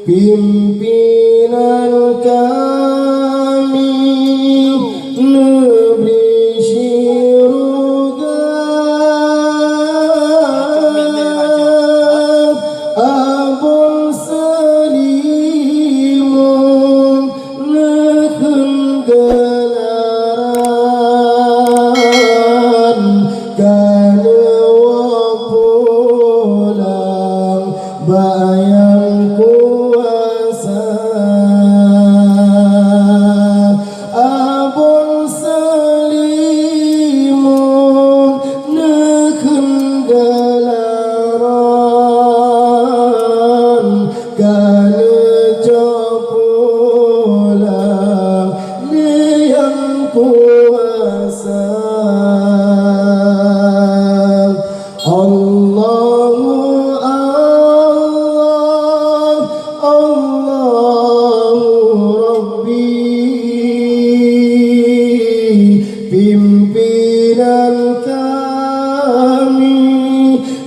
Pimpinan kami negeri syurga, abul selimun nekun gelaran, kana wapulang bayang kuasa, abul selimun nekun gelaran, kana jopulang liang kuasa. Allahu Allah, Allahu Rabbi, pimpinan kami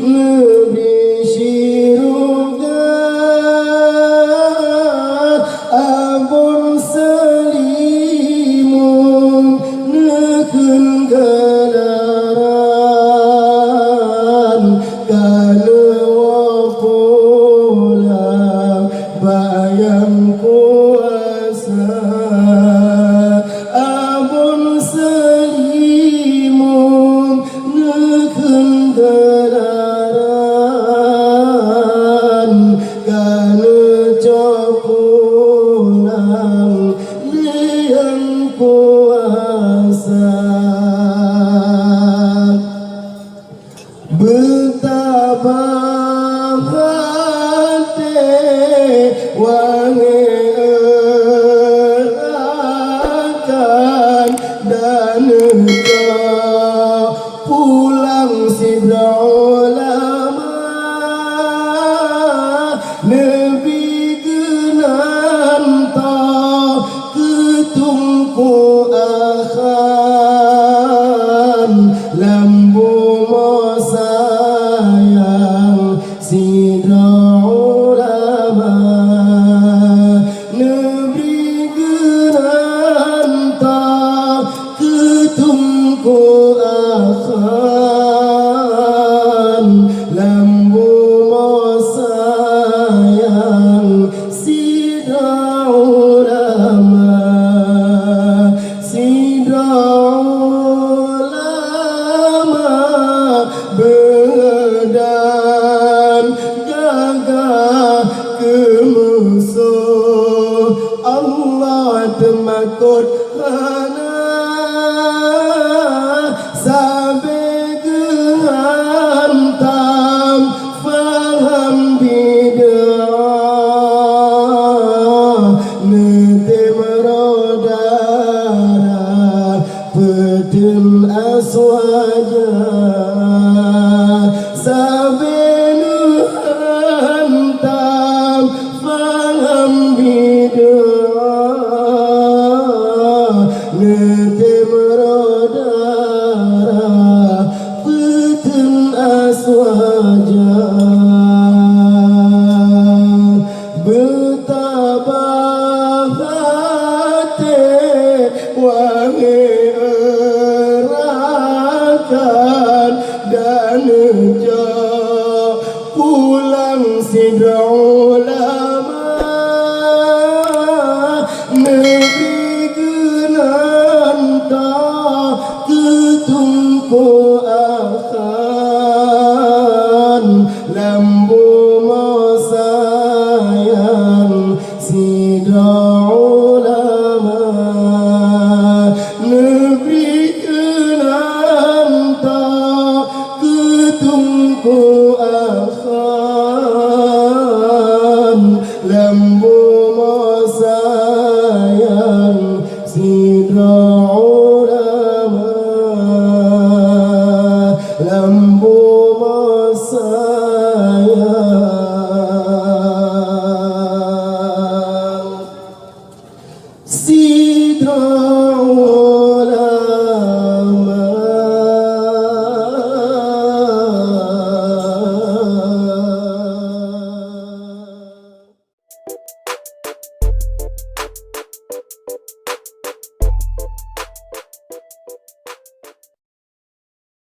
negeri syurga, abun selimun nekun gelaran, kana wapulang bayang kuasa, abun selimun nekun gelaran, kana jopulang liang kuasa. Bertabah hati wangi erakan, dan engkau pulang sidra ulama, Nabi genan tak ketungku akhan, lambu sayang sidra ulama, Nabi genan tak ketungku akhan, lambu sayang sidra ulama, sidra ulama bedan gagah kemusuh Allah temakut hana, sampai gehantam faham bid'ah, netem rodara petem aswaja, sampai gehantam faham bid'ah, netem rodara petem aswaja. Bertabah hati wangi erakan,